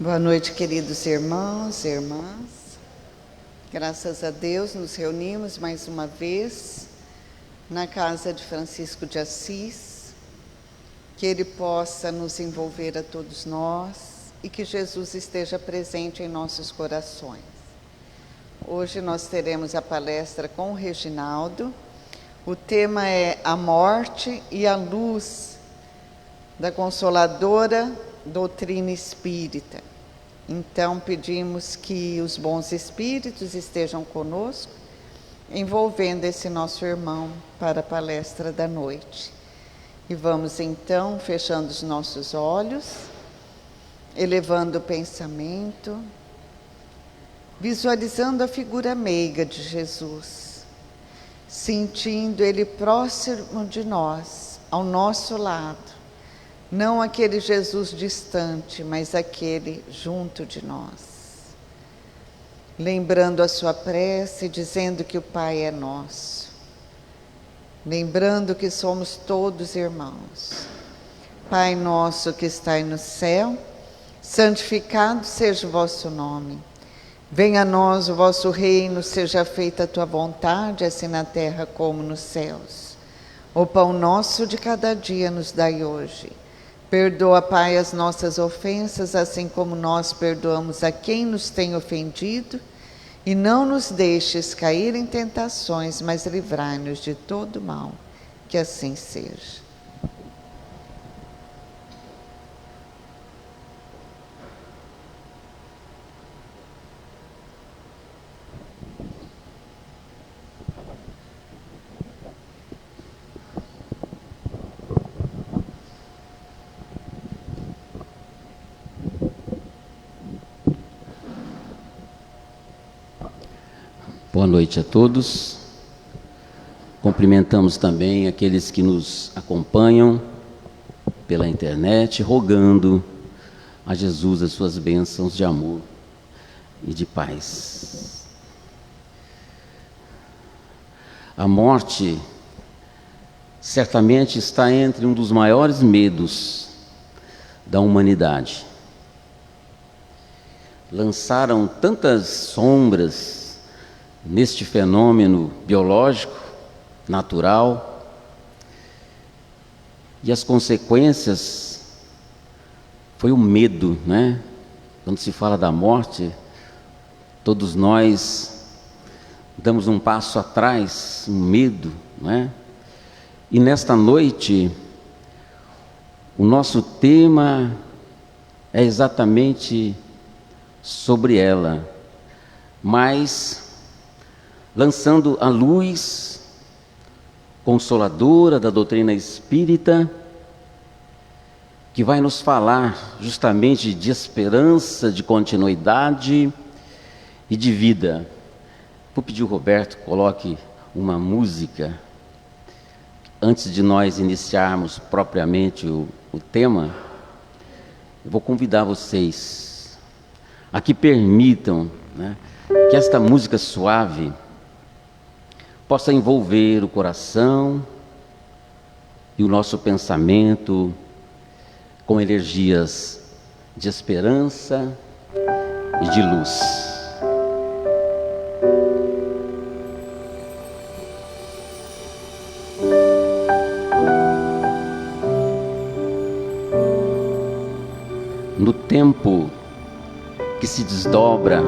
Boa noite, queridos irmãos e irmãs. Graças a Deus nos reunimos mais uma vez na casa de Francisco de Assis, que Ele possa nos envolver a todos nós e que Jesus esteja presente em nossos corações. Hoje nós teremos a palestra com o Reginaldo. O tema é a morte e a luz da Consoladora Doutrina Espírita. Então pedimos que os bons espíritos estejam conosco, envolvendo esse nosso irmão para a palestra da noite. E vamos então fechando os nossos olhos, elevando o pensamento, visualizando a figura meiga de Jesus, sentindo Ele próximo de nós, ao nosso lado. Não aquele Jesus distante, mas aquele junto de nós. Lembrando a sua prece, dizendo que o Pai é nosso. Lembrando que somos todos irmãos. Pai nosso que estais no céu, santificado seja o vosso nome. Venha a nós o vosso reino, seja feita a tua vontade, assim na terra como nos céus. O pão nosso de cada dia nos dai hoje. Perdoa, Pai, as nossas ofensas, assim como nós perdoamos a quem nos tem ofendido, e não nos deixes cair em tentações, mas livrai-nos de todo mal. Que assim seja. Boa noite a todos. Cumprimentamos também aqueles que nos acompanham pela internet, rogando a Jesus as suas bênçãos de amor e de paz. A morte certamente está entre um dos maiores medos da humanidade. Lançaram tantas sombras neste fenômeno biológico, natural, e as consequências foi o medo, né? Quando se fala da morte, todos nós damos um passo atrás, um medo, né? E nesta noite, o nosso tema é exatamente sobre ela, mas lançando a luz consoladora da doutrina espírita, que vai nos falar justamente de esperança, de continuidade e de vida. Vou pedir ao Roberto que coloque uma música, antes de nós iniciarmos propriamente o tema. Eu vou convidar vocês a que permitam, né, que esta música suave possa envolver o coração e o nosso pensamento com energias de esperança e de luz. No tempo que se desdobra,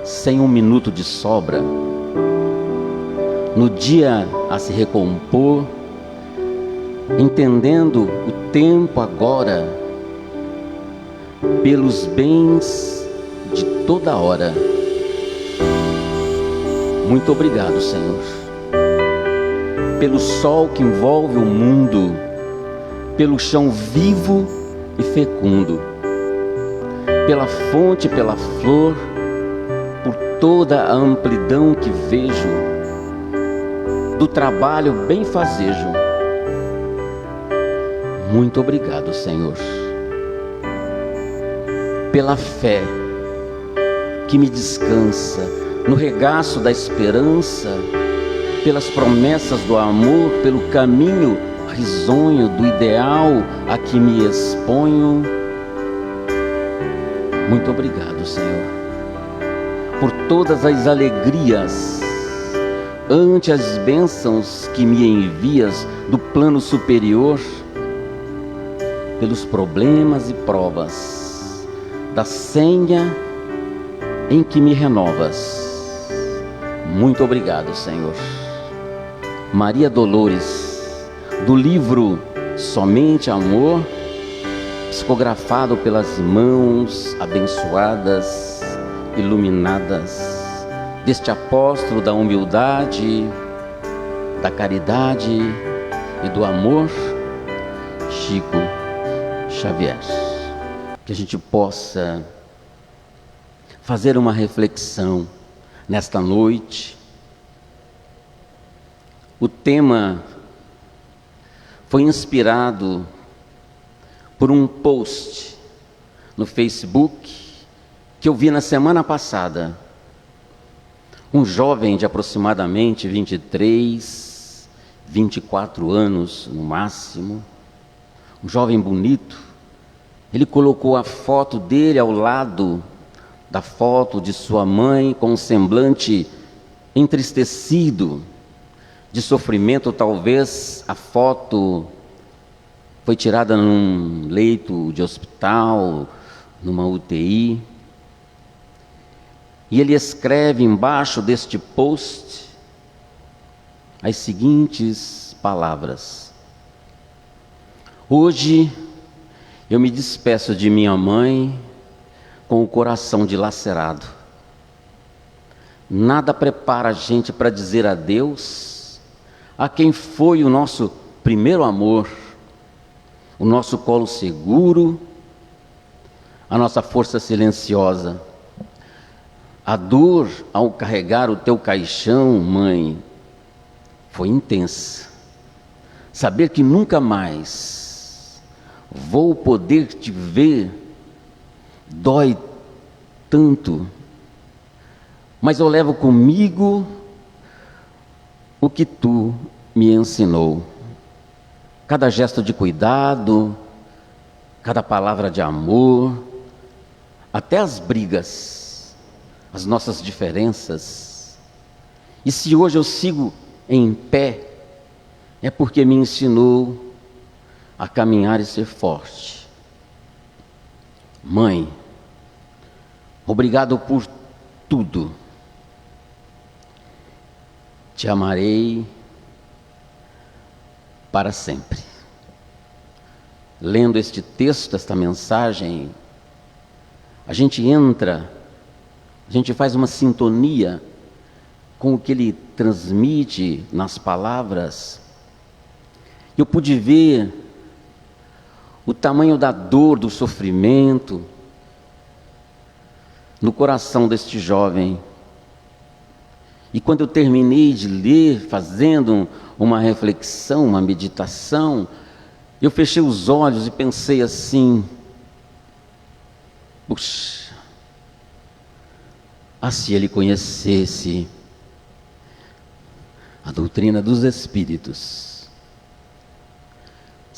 sem um minuto de sobra, no dia a se recompor, entendendo o tempo agora, pelos bens de toda hora. Muito obrigado, Senhor, pelo sol que envolve o mundo, pelo chão vivo e fecundo, pela fonte, pela flor, por toda a amplidão que vejo, do trabalho benfazejo. Muito obrigado, Senhor, pela fé que me descansa no regaço da esperança, pelas promessas do amor, pelo caminho risonho do ideal a que me exponho, Muito obrigado, Senhor, por todas as alegrias, ante as bênçãos que me envias do plano superior, pelos problemas e provas da senha em que me renovas. Muito obrigado, Senhor. Maria Dolores, do livro Somente Amor, psicografado pelas mãos abençoadas, iluminadas deste apóstolo da humildade, da caridade e do amor, Chico Xavier. Que a gente possa fazer uma reflexão nesta noite. O tema foi inspirado por um post no Facebook que eu vi na semana passada. Um jovem de aproximadamente 23, 24 anos no máximo, um jovem bonito, ele colocou a foto dele ao lado da foto de sua mãe, com um semblante entristecido, de sofrimento. Talvez a foto foi tirada num leito de hospital, numa UTI. E ele escreve embaixo deste post as seguintes palavras: hoje eu me despeço de minha mãe com o coração dilacerado. Nada prepara a gente para dizer adeus a quem foi o nosso primeiro amor, o nosso colo seguro, a nossa força silenciosa. A dor ao carregar o teu caixão, mãe, foi intensa. Saber que nunca mais vou poder te ver dói tanto, mas eu levo comigo o que tu me ensinou. Cada gesto de cuidado, cada palavra de amor, até as brigas, as nossas diferenças. E se hoje eu sigo em pé, é porque me ensinou a caminhar e ser forte. Mãe, obrigado por tudo. Te amarei para sempre. Lendo este texto, esta mensagem, a gente faz uma sintonia com o que ele transmite nas palavras. Eu pude ver o tamanho da dor, do sofrimento no coração deste jovem. E quando eu terminei de ler, fazendo uma reflexão, uma meditação, eu fechei os olhos e pensei assim: puxa, se ele conhecesse a doutrina dos Espíritos,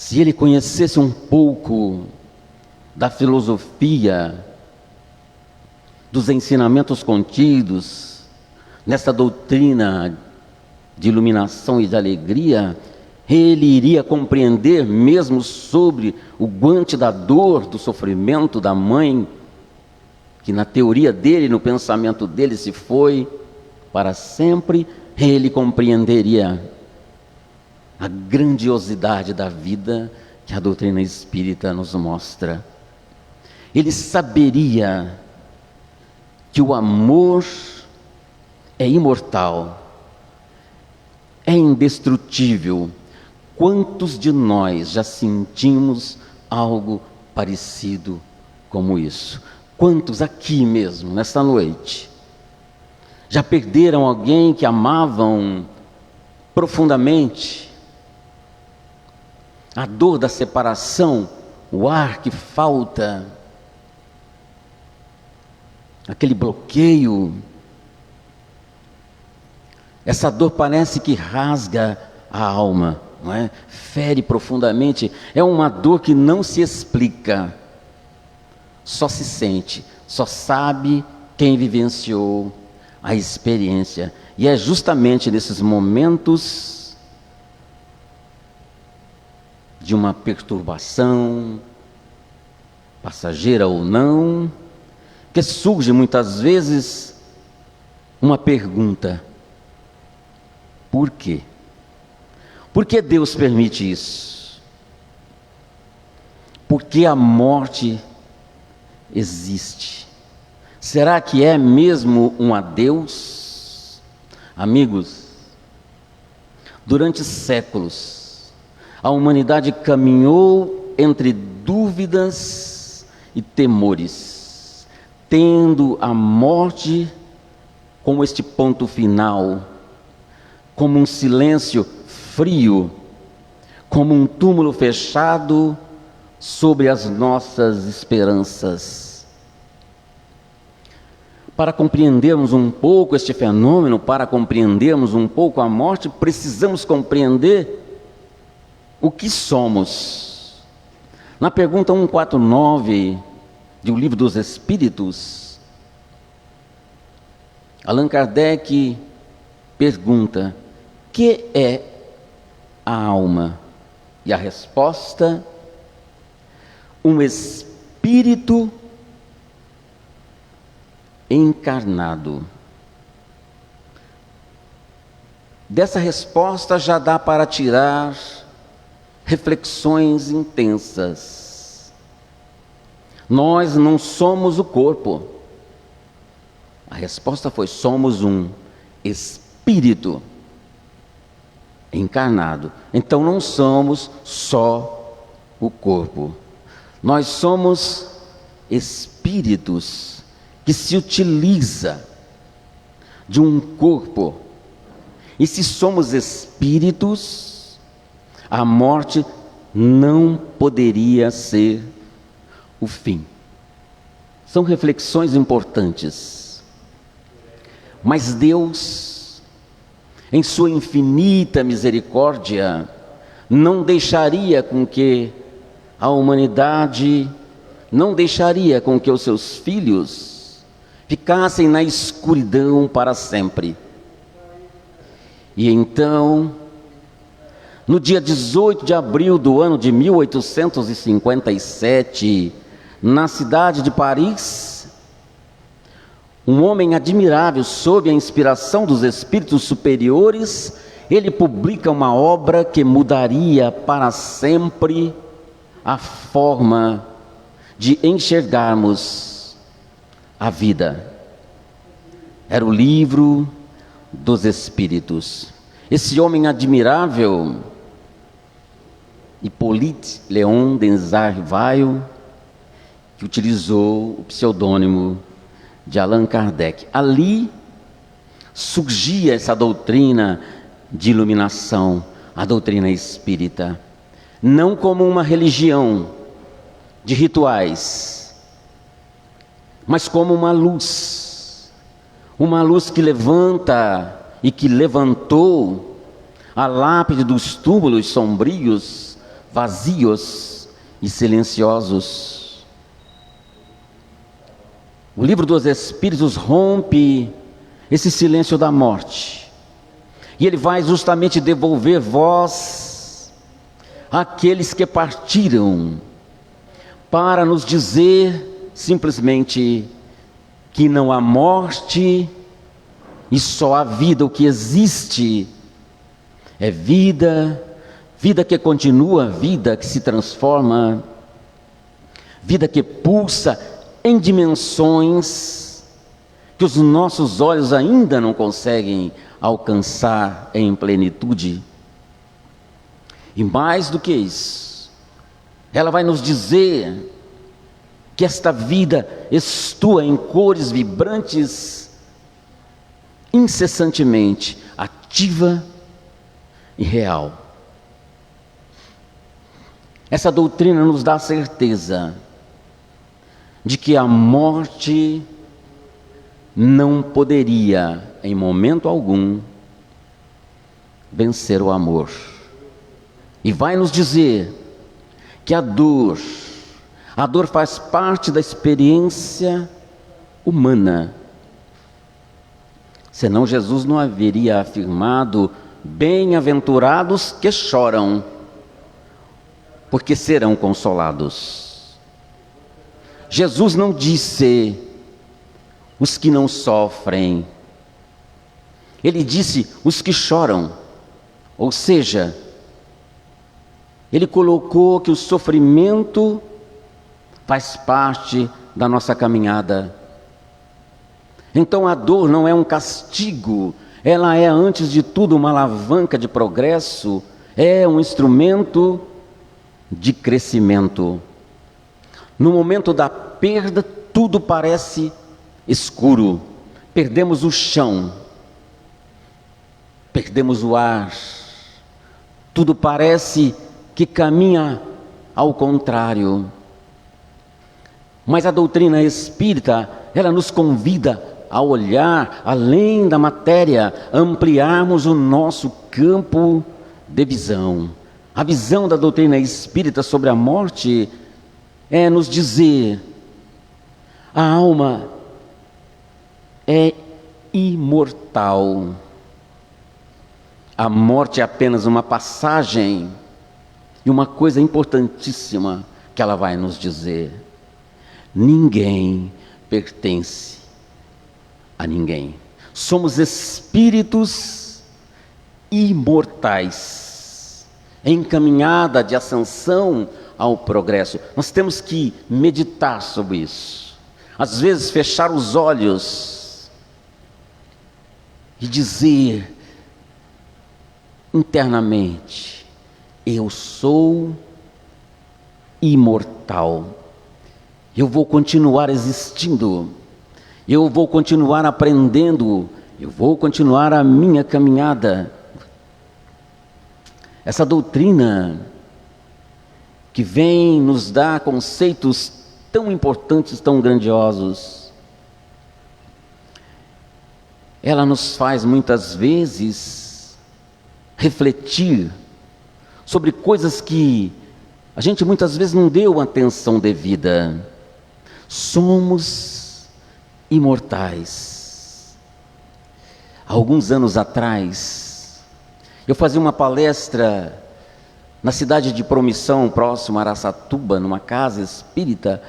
se ele conhecesse um pouco da filosofia, dos ensinamentos contidos nesta doutrina de iluminação e de alegria, ele iria compreender mesmo sobre o guante da dor, do sofrimento da mãe, que na teoria dele, no pensamento dele, se foi para sempre. Ele compreenderia a grandiosidade da vida que a doutrina espírita nos mostra. Ele saberia que o amor é imortal, é indestrutível. Quantos de nós já sentimos algo parecido como isso? Quantos aqui mesmo, nesta noite, já perderam alguém que amavam profundamente? A dor da separação, o ar que falta, aquele bloqueio, essa dor parece que rasga a alma, não é? Fere profundamente. É uma dor que não se explica, só se sente, só sabe quem vivenciou a experiência. E é justamente nesses momentos de uma perturbação, passageira ou não, que surge muitas vezes uma pergunta: por quê? Por que Deus permite isso? Por que a morte existe? Será que é mesmo um adeus? Amigos, durante séculos, a humanidade caminhou entre dúvidas e temores, tendo a morte como este ponto final, como um silêncio frio, como um túmulo fechado sobre as nossas esperanças. Para compreendermos um pouco este fenômeno, para compreendermos um pouco a morte, precisamos compreender o que somos. Na pergunta 149 do Livro dos Espíritos, Allan Kardec pergunta: que é a alma? E a resposta: um espírito encarnado. Dessa resposta já dá para tirar reflexões intensas. Nós não somos o corpo. A resposta foi: somos um espírito encarnado. Então não somos só o corpo. Nós somos espíritos que se utiliza de um corpo. E se somos espíritos, a morte não poderia ser o fim. São reflexões importantes. Mas Deus, em sua infinita misericórdia, não deixaria com que a humanidade, não deixaria com que os seus filhos ficassem na escuridão para sempre. E então, no dia 18 de abril do ano de 1857, na cidade de Paris, um homem admirável, sob a inspiração dos espíritos superiores, ele publica uma obra que mudaria para sempre a forma de enxergarmos a vida. Era o Livro dos Espíritos. Esse homem admirável, Hippolyte Léon Denis Rivail, que utilizou o pseudônimo de Allan Kardec. Ali surgia essa doutrina de iluminação, a doutrina espírita, não como uma religião de rituais, mas como uma luz que levanta e que levantou a lápide dos túmulos sombrios, vazios e silenciosos. O Livro dos Espíritos rompe esse silêncio da morte, e ele vai justamente devolver voz àqueles que partiram, para nos dizer simplesmente que não há morte e só há vida. O que existe é vida, vida que continua, vida que se transforma, vida que pulsa em dimensões que os nossos olhos ainda não conseguem alcançar em plenitude. E mais do que isso, ela vai nos dizer que esta vida estua em cores vibrantes, incessantemente ativa e real. Essa doutrina nos dá a certeza de que a morte não poderia, em momento algum, vencer o amor. E vai nos dizer que a dor faz parte da experiência humana. Senão Jesus não haveria afirmado: bem-aventurados que choram, porque serão consolados. Jesus não disse os que não sofrem, ele disse os que choram. Ou seja, ele colocou que o sofrimento faz parte da nossa caminhada. Então a dor não é um castigo, ela é antes de tudo uma alavanca de progresso, é um instrumento de crescimento. No momento da perda, tudo parece escuro, perdemos o chão, perdemos o ar, tudo parece que caminha ao contrário. Mas a doutrina espírita, ela nos convida a olhar além da matéria, ampliarmos o nosso campo de visão. A visão da doutrina espírita sobre a morte é nos dizer: a alma é imortal. A morte é apenas uma passagem. E uma coisa importantíssima que ela vai nos dizer: ninguém pertence a ninguém. Somos espíritos imortais, em caminhada de ascensão ao progresso. Nós temos que meditar sobre isso. Às vezes fechar os olhos e dizer internamente: eu sou imortal, eu vou continuar existindo, eu vou continuar aprendendo, eu vou continuar a minha caminhada. Essa doutrina que vem nos dar conceitos tão importantes, tão grandiosos, ela nos faz muitas vezes refletir sobre coisas que a gente muitas vezes não deu atenção devida. Somos imortais. Há alguns anos atrás, eu fazia uma palestra na cidade de Promissão, próximo a Araçatuba, numa casa espírita,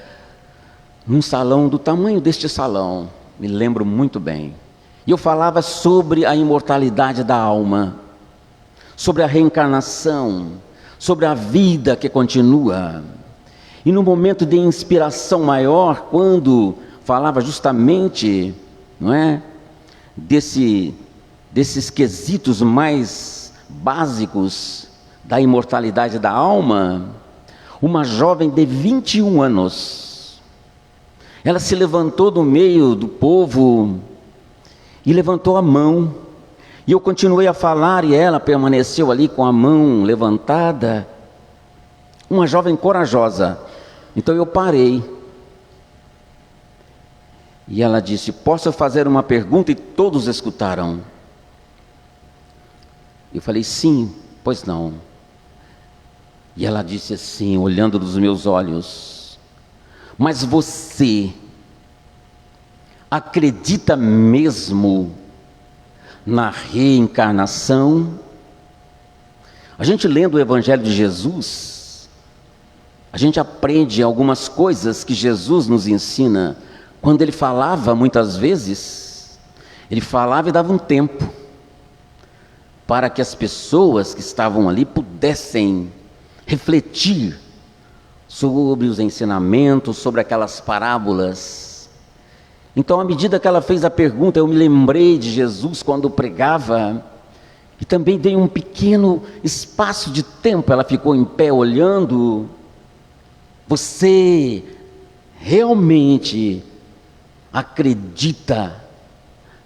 num salão do tamanho deste salão, me lembro muito bem. E eu falava sobre a imortalidade da alma, sobre a reencarnação, sobre a vida que continua. E no momento de inspiração maior, quando falava justamente, não é, desses quesitos mais básicos da imortalidade da alma, uma jovem de 21 anos, ela se levantou do meio do povo e levantou a mão. E eu continuei a falar e ela permaneceu ali com a mão levantada, uma jovem corajosa. Então eu parei. E ela disse: posso fazer uma pergunta? E todos escutaram. Eu falei: sim, pois não. E ela disse assim, olhando nos meus olhos: mas você acredita mesmo na reencarnação? A gente lendo o Evangelho de Jesus, a gente aprende algumas coisas que Jesus nos ensina. Quando ele falava, muitas vezes, ele falava e dava um tempo para que as pessoas que estavam ali pudessem refletir sobre os ensinamentos, sobre aquelas parábolas. Então, à medida que ela fez a pergunta, eu me lembrei de Jesus quando pregava, e também dei um pequeno espaço de tempo. Ela ficou em pé olhando. Você realmente acredita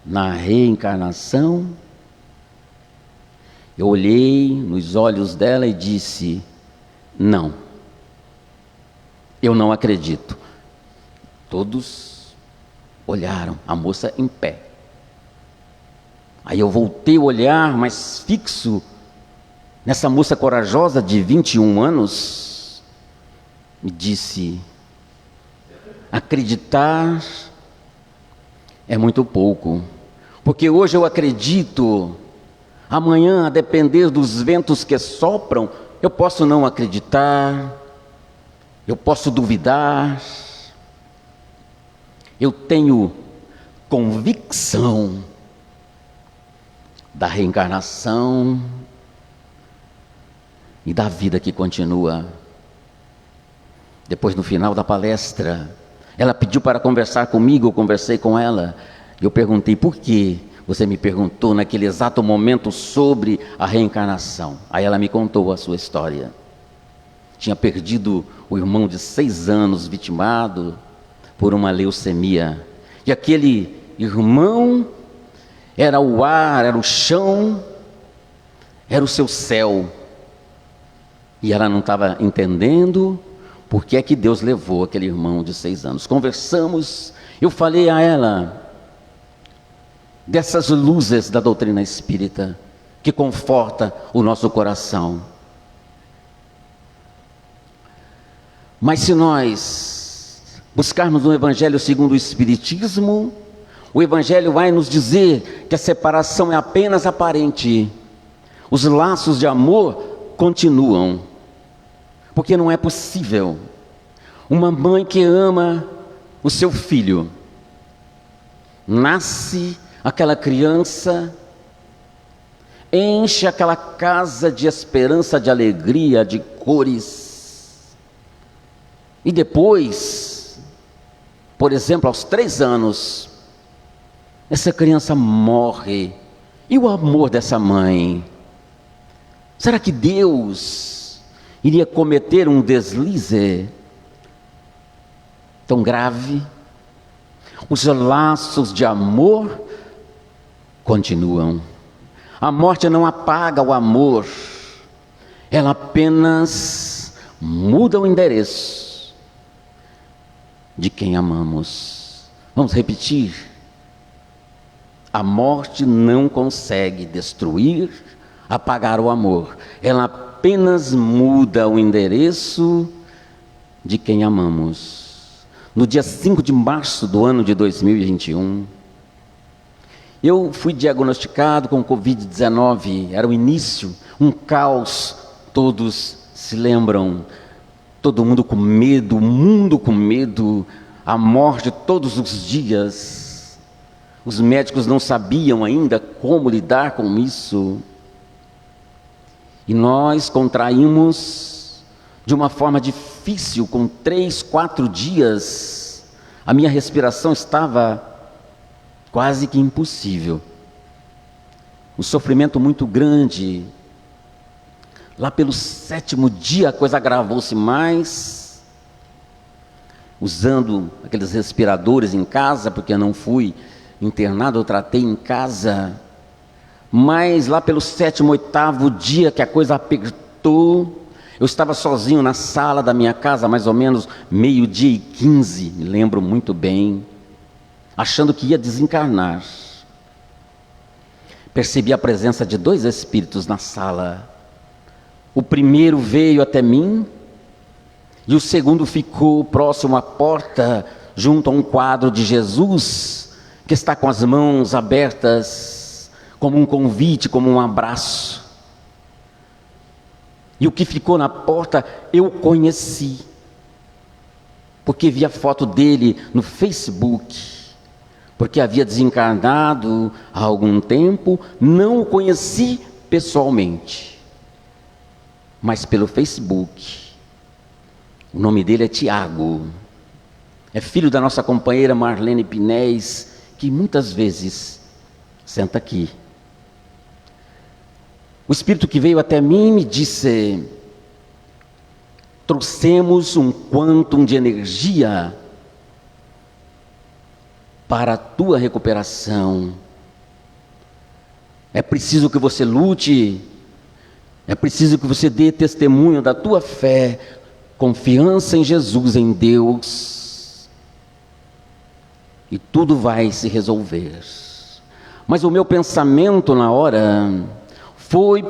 na reencarnação? Eu olhei nos olhos dela e disse: não, eu não acredito. Todos olharam, a moça em pé. Aí eu voltei o olhar mais fixo nessa moça corajosa de 21 anos e disse: acreditar é muito pouco. Porque hoje eu acredito, amanhã, a depender dos ventos que sopram, eu posso não acreditar, eu posso duvidar. Eu tenho convicção da reencarnação e da vida que continua. Depois, no final da palestra, ela pediu para conversar comigo, eu conversei com ela. Eu perguntei: por que você me perguntou naquele exato momento sobre a reencarnação? Aí ela me contou a sua história. Tinha perdido o irmão de 6 anos, vitimado por uma leucemia. E aquele irmão era o ar, era o chão, era o seu céu. E ela não estava entendendo por que é que Deus levou aquele irmão de 6 anos. Conversamos, eu falei a ela dessas luzes da doutrina espírita que conforta o nosso coração. Mas se nós buscarmos o Evangelho segundo o Espiritismo, o Evangelho vai nos dizer que a separação é apenas aparente. Os laços de amor continuam. Porque não é possível uma mãe que ama o seu filho, nasce aquela criança, enche aquela casa de esperança, de alegria, de cores, e depois, por exemplo, aos 3 anos, essa criança morre. E o amor dessa mãe? Será que Deus iria cometer um deslize tão grave? Os laços de amor continuam. A morte não apaga o amor, ela apenas muda o endereço de quem amamos. Vamos repetir: a morte não consegue destruir, apagar o amor, ela apenas muda o endereço de quem amamos. No dia 5 de março do ano de 2021, eu fui diagnosticado com Covid-19, era o início, um caos, todos se lembram, todo mundo com medo, o mundo com medo, a morte todos os dias. Os médicos não sabiam ainda como lidar com isso. E nós contraímos de uma forma difícil, com 3, 4 dias, a minha respiração estava quase que impossível. Um sofrimento muito grande. Lá pelo 7º dia a coisa agravou-se mais, usando aqueles respiradores em casa, porque eu não fui internado, eu tratei em casa. Mas lá pelo 7º, 8º dia que a coisa apertou, eu estava sozinho na sala da minha casa, mais ou menos 12:15, me lembro muito bem, achando que ia desencarnar. Percebi a presença de 2 espíritos na sala. O primeiro veio até mim e o segundo ficou próximo à porta, junto a um quadro de Jesus, que está com as mãos abertas, como um convite, como um abraço. E o que ficou na porta eu conheci, porque vi a foto dele no Facebook, porque havia desencarnado há algum tempo, não o conheci pessoalmente, mas pelo Facebook. O nome dele é Tiago, é filho da nossa companheira Marlene Pinés, que muitas vezes senta aqui. O espírito que veio até mim me disse: trouxemos um quantum de energia para a tua recuperação. É preciso que você lute, é preciso que você dê testemunho da tua fé, confiança em Jesus, em Deus, e tudo vai se resolver. Mas o meu pensamento na hora foi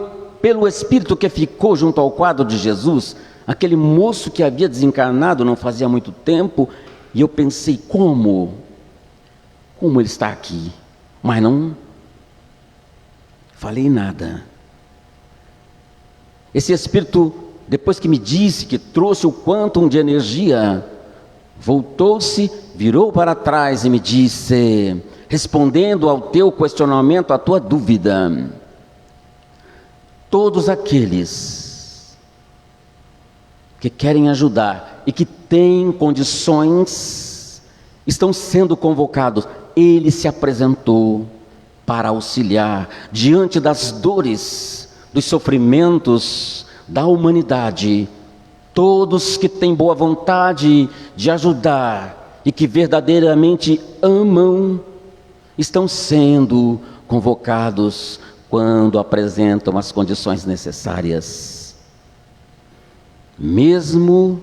pelo espírito que ficou junto ao quadro de Jesus, aquele moço que havia desencarnado não fazia muito tempo, e eu pensei: como? como ele está aqui, mas não falei nada. Esse espírito, depois que me disse, que trouxe o quantum de energia, voltou-se, virou para trás e me disse, respondendo ao teu questionamento, à tua dúvida: todos aqueles que querem ajudar e que têm condições estão sendo convocados. Ele se apresentou para auxiliar diante das dores, dos sofrimentos da humanidade. Todos que têm boa vontade de ajudar e que verdadeiramente amam estão sendo convocados quando apresentam as condições necessárias, mesmo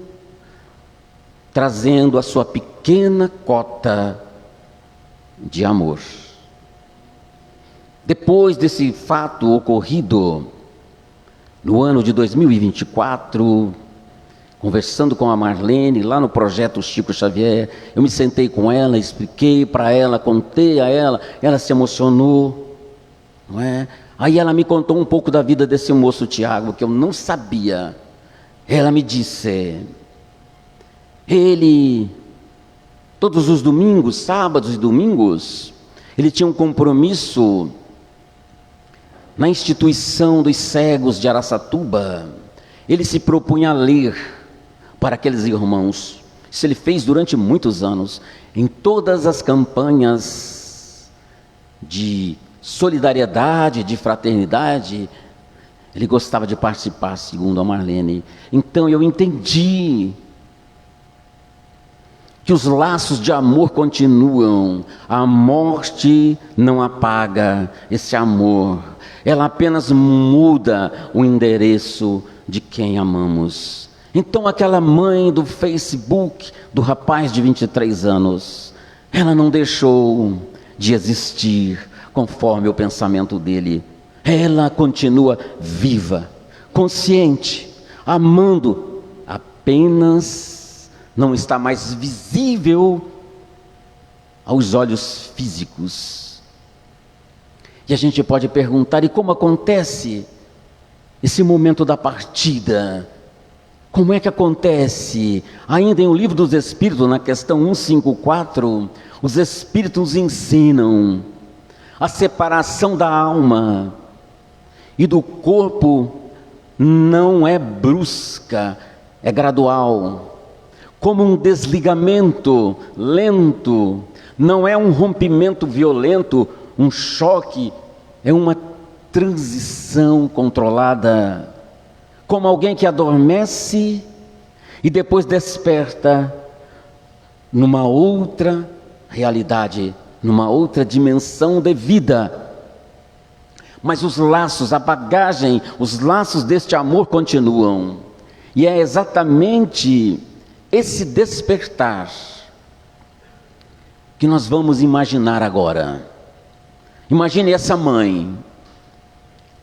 trazendo a sua pequena cota de amor. Depois desse fato ocorrido no ano de 2024, conversando com a Marlene lá no projeto Chico Xavier, eu me sentei com ela, expliquei para ela, contei a ela, ela se emocionou, não é? Aí ela me contou um pouco da vida desse moço Tiago, que eu não sabia. Ela me disse, ele, todos os domingos, sábados e domingos, ele tinha um compromisso na instituição dos cegos de Araçatuba. Ele se propunha a ler para aqueles irmãos. Isso ele fez durante muitos anos, em todas as campanhas de solidariedade, de fraternidade, ele gostava de participar, segundo a Marlene. Então eu entendi que os laços de amor continuam, a morte não apaga esse amor, ela apenas muda o endereço de quem amamos. Então aquela mãe do Facebook, do rapaz de 23 anos, ela não deixou de existir conforme o pensamento dele. Ela continua viva, consciente, amando, apenas não está mais visível aos olhos físicos. E a gente pode perguntar, e como acontece esse momento da partida? Como é que acontece? Ainda em O Livro dos Espíritos, na questão 154, os Espíritos ensinam a separação da alma e do corpo não é brusca, é gradual, como um desligamento lento, não é um rompimento violento, um choque, é uma transição controlada, como alguém que adormece e depois desperta numa outra realidade, numa outra dimensão de vida. Mas os laços, a bagagem, os laços deste amor continuam. E é exatamente esse despertar que nós vamos imaginar agora. Imagine essa mãe,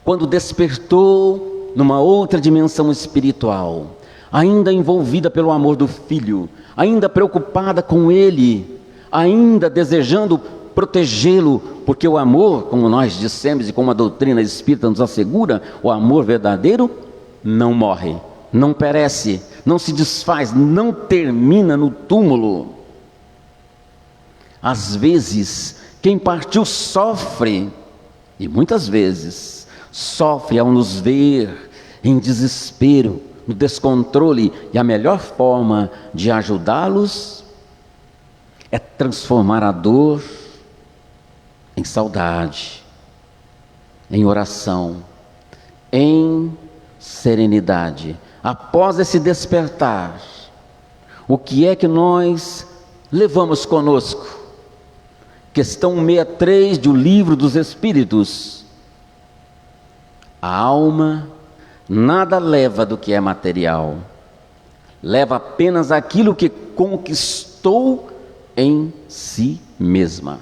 quando despertou numa outra dimensão espiritual, ainda envolvida pelo amor do filho, ainda preocupada com ele, ainda desejando protegê-lo, porque o amor, como nós dissemos e como a doutrina espírita nos assegura, o amor verdadeiro não morre, não perece, não se desfaz, não termina no túmulo. Às vezes, quem partiu sofre, e muitas vezes sofre ao nos ver em desespero, no descontrole, e a melhor forma de ajudá-los é transformar a dor em saudade, em oração, em serenidade. Após esse despertar, o que é que nós levamos conosco? Questão 63 do Livro dos Espíritos. A alma nada leva do que é material, leva apenas aquilo que conquistou em si mesma.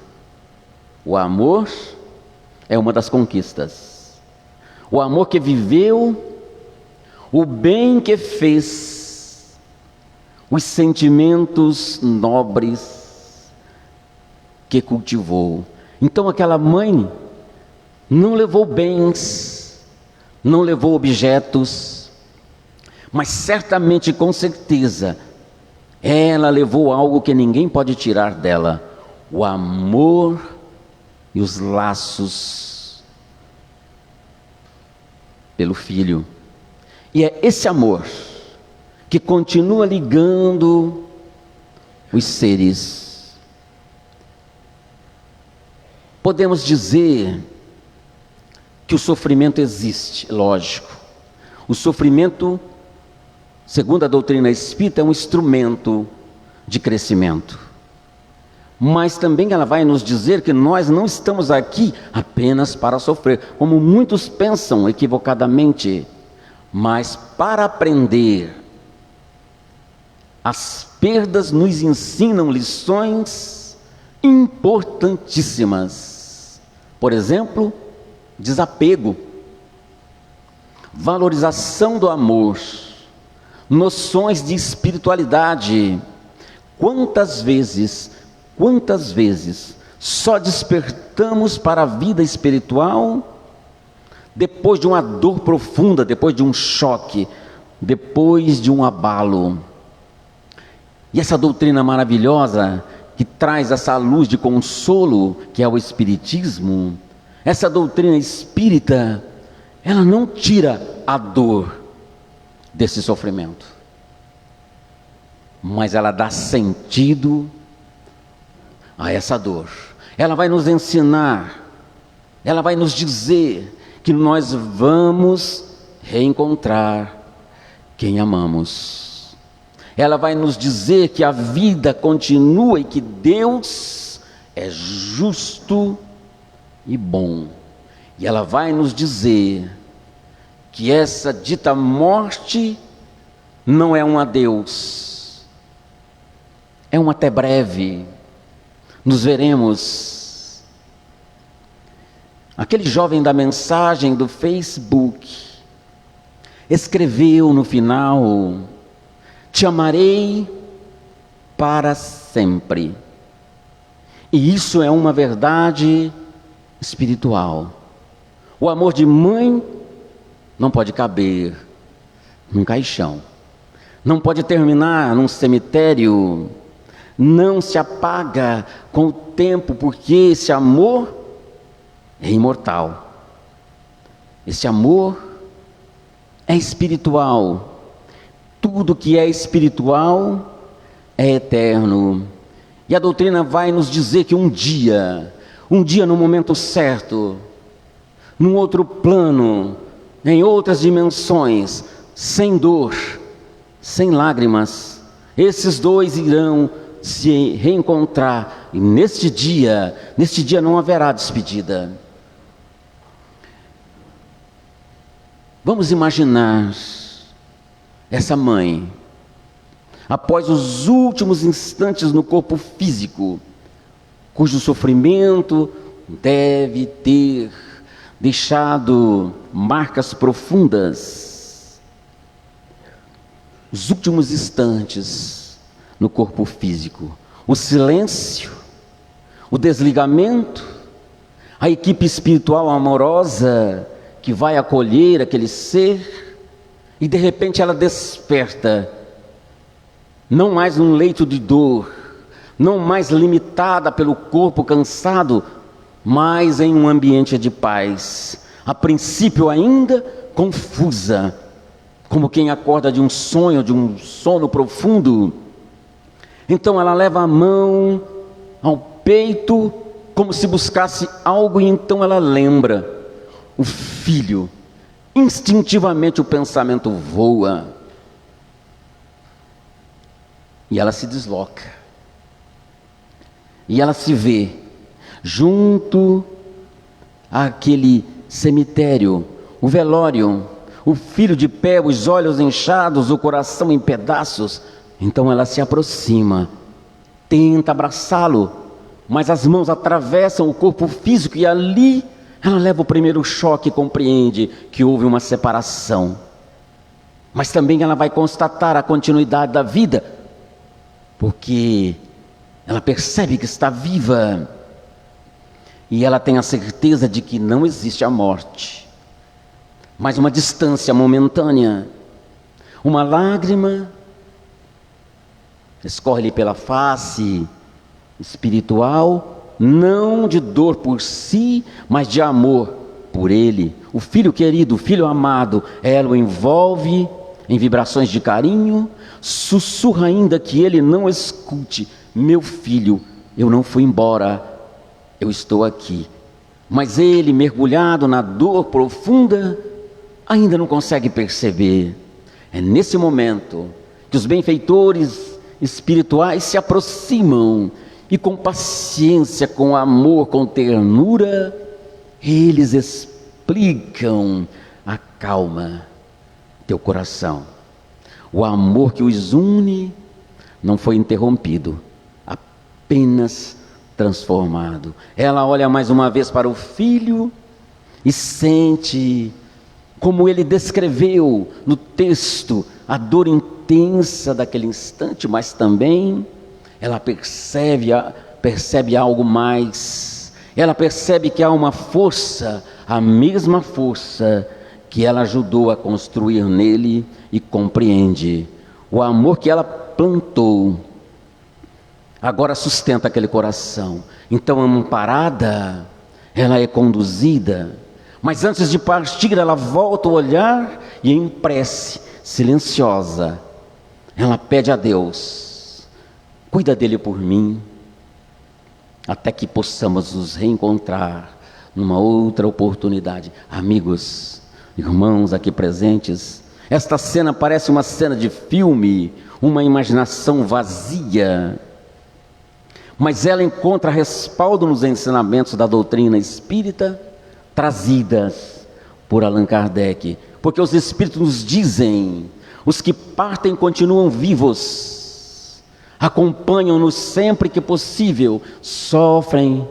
O amor é uma das conquistas. O amor que viveu, o bem que fez, os sentimentos nobres, que cultivou. Então aquela mãe não levou bens, não levou objetos, mas certamente, com certeza, ela levou algo que ninguém pode tirar dela: o amor e os laços pelo filho. E é esse amor que continua ligando os seres. Podemos dizer que o sofrimento existe, lógico. O sofrimento, segundo a doutrina espírita, é um instrumento de crescimento. Mas também ela vai nos dizer que nós não estamos aqui apenas para sofrer, como muitos pensam equivocadamente, mas para aprender. As perdas nos ensinam lições importantíssimas. Por exemplo, desapego, valorização do amor, noções de espiritualidade. Quantas vezes só despertamos para a vida espiritual depois de uma dor profunda, depois de um choque, depois de um abalo. E essa doutrina maravilhosa que traz essa luz de consolo, que é o Espiritismo, essa doutrina espírita, ela não tira a dor desse sofrimento, mas ela dá sentido a essa dor. Ela vai nos ensinar, ela vai nos dizer que nós vamos reencontrar quem amamos. Ela vai nos dizer que a vida continua e que Deus é justo e bom. E ela vai nos dizer que essa dita morte não é um adeus, é um até breve. Nos veremos. Aquele jovem da mensagem do Facebook escreveu no final: te amarei para sempre. E isso é uma verdade espiritual. O amor de mãe não pode caber num caixão, não pode terminar num cemitério, não se apaga com o tempo, porque esse amor é imortal. Esse amor é espiritual. Tudo que é espiritual é eterno. E a doutrina vai nos dizer que um dia no momento certo, num outro plano, em outras dimensões, sem dor, sem lágrimas, esses dois irão se reencontrar. E neste dia não haverá despedida. Vamos imaginar essa mãe, após os últimos instantes no corpo físico, cujo sofrimento deve ter deixado marcas profundas. Os últimos instantes no corpo físico, o silêncio, o desligamento, a equipe espiritual amorosa que vai acolher aquele ser, e de repente ela desperta, não mais num leito de dor, não mais limitada pelo corpo cansado, mas em um ambiente de paz, a princípio ainda confusa, como quem acorda de um sonho, de um sono profundo. Então ela leva a mão ao peito, como se buscasse algo, e então ela lembra o filho. Instintivamente o pensamento voa e ela se desloca, e ela se vê junto àquele cemitério, o velório, o filho de pé, os olhos inchados, o coração em pedaços. Então ela se aproxima, tenta abraçá-lo, mas as mãos atravessam o corpo físico, e ali ela leva o primeiro choque e compreende que houve uma separação. Mas também ela vai constatar a continuidade da vida, porque ela percebe que está viva. e ela tem a certeza de que não existe a morte, mas uma distância momentânea. Uma lágrima escorre-lhe pela face espiritual, não de dor por si, mas de amor por ele. O filho querido, o filho amado, ela o envolve em vibrações de carinho, sussurra ainda que ele não escute: meu filho, eu não fui embora, eu estou aqui. Mas ele, mergulhado na dor profunda, ainda não consegue perceber. É nesse momento que os benfeitores espirituais se aproximam e, com paciência, com amor, com ternura, eles explicam: acalma teu coração. O amor que os une não foi interrompido, apenas transformado. Ela olha mais uma vez para o filho e sente, como ele descreveu no texto, a dor intensa daquele instante, mas também ela percebe algo mais. Ela percebe que há uma força, a mesma força que ela ajudou a construir nele, e compreende: o amor que ela plantou agora sustenta aquele coração. Então, amparada, ela é conduzida, mas antes de partir, ela volta o olhar e, em prece silenciosa, ela pede a Deus: cuida dele por mim, até que possamos nos reencontrar numa outra oportunidade. Amigos, irmãos aqui presentes, esta cena parece uma cena de filme, uma imaginação vazia, mas ela encontra respaldo nos ensinamentos da doutrina espírita, trazidas por Allan Kardec, porque os espíritos nos dizem: os que partem continuam vivos, acompanham-nos sempre que possível, sofrem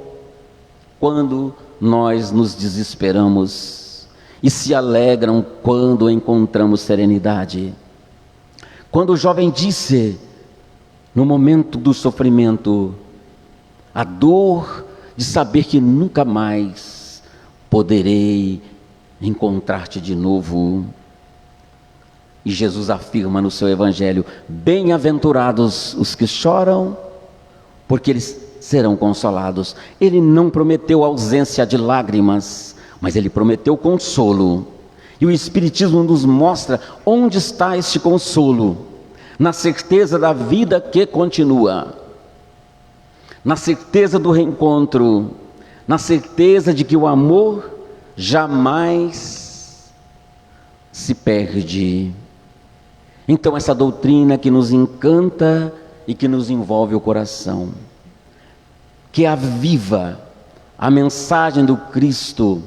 quando nós nos desesperamos e se alegram quando encontramos serenidade. Quando o jovem disse, no momento do sofrimento, a dor de saber que nunca mais poderei encontrar-te de novo, e Jesus afirma no seu evangelho: bem-aventurados os que choram, porque eles serão consolados. Ele não prometeu ausência de lágrimas, mas ele prometeu consolo. E o Espiritismo nos mostra onde está este consolo: na certeza da vida que continua, na certeza do reencontro, na certeza de que o amor jamais se perde. Então, essa doutrina que nos encanta e que nos envolve o coração, que aviva a mensagem do Cristo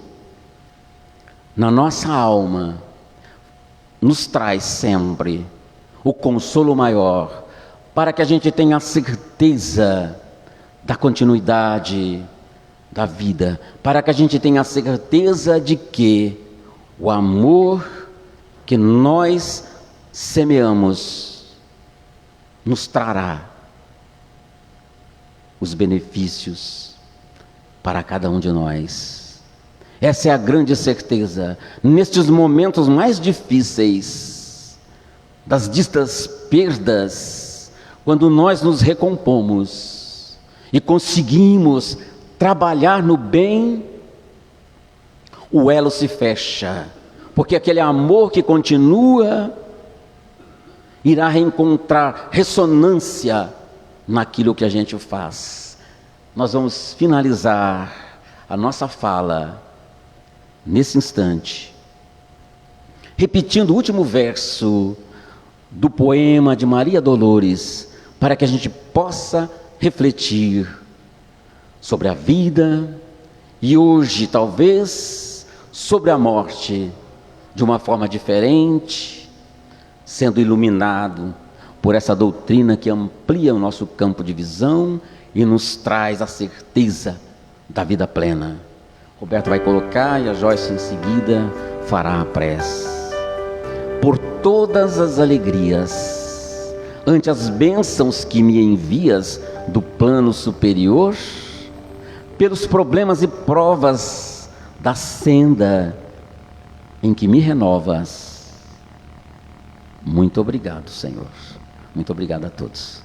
na nossa alma, nos traz sempre o consolo maior, para que a gente tenha a certeza da continuidade da vida, para que a gente tenha a certeza de que o amor que nós semeamos nos trará os benefícios para cada um de nós. Essa é a grande certeza. Nestes momentos mais difíceis, das ditas perdas, quando nós nos recompomos e conseguimos trabalhar no bem, o elo se fecha, porque aquele amor que continua irá reencontrar ressonância naquilo que a gente faz. Nós vamos finalizar a nossa fala nesse instante, repetindo o último verso do poema de Maria Dolores, para que a gente possa refletir sobre a vida e hoje, talvez, sobre a morte, de uma forma diferente, sendo iluminado por essa doutrina que amplia o nosso campo de visão e nos traz a certeza da vida plena. Roberto vai colocar e a Joyce em seguida fará a prece. Por todas as alegrias, ante as bênçãos que me envias do plano superior, pelos problemas e provas da senda em que me renovas. Muito obrigado, Senhor. Muito obrigado a todos.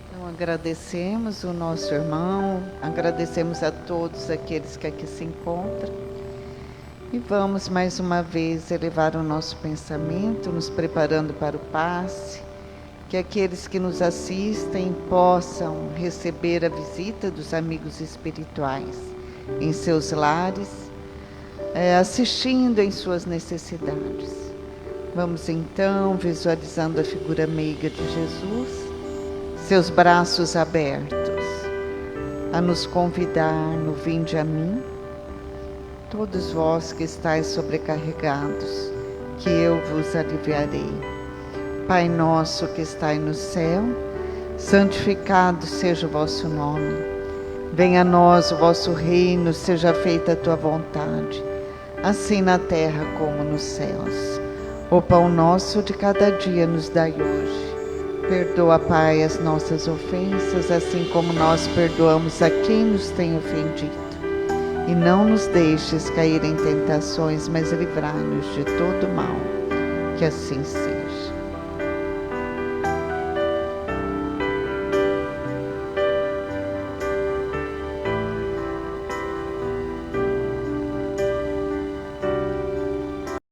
Então, agradecemos o nosso irmão, agradecemos a todos aqueles que aqui se encontram e vamos mais uma vez elevar o nosso pensamento, nos preparando para o passe, que aqueles que nos assistem possam receber a visita dos amigos espirituais em seus lares, assistindo em suas necessidades. Vamos então visualizando a figura meiga de Jesus, seus braços abertos, a nos convidar no vinde a mim, todos vós que estáis sobrecarregados, que eu vos aliviarei. Pai nosso que estais no céu, santificado seja o vosso nome. Venha a nós o vosso reino, seja feita a tua vontade, assim na terra como nos céus. O pão nosso de cada dia nos dai hoje. Perdoa, Pai, as nossas ofensas, assim como nós perdoamos a quem nos tem ofendido. E não nos deixes cair em tentações, mas livrai-nos de todo mal. Que assim seja.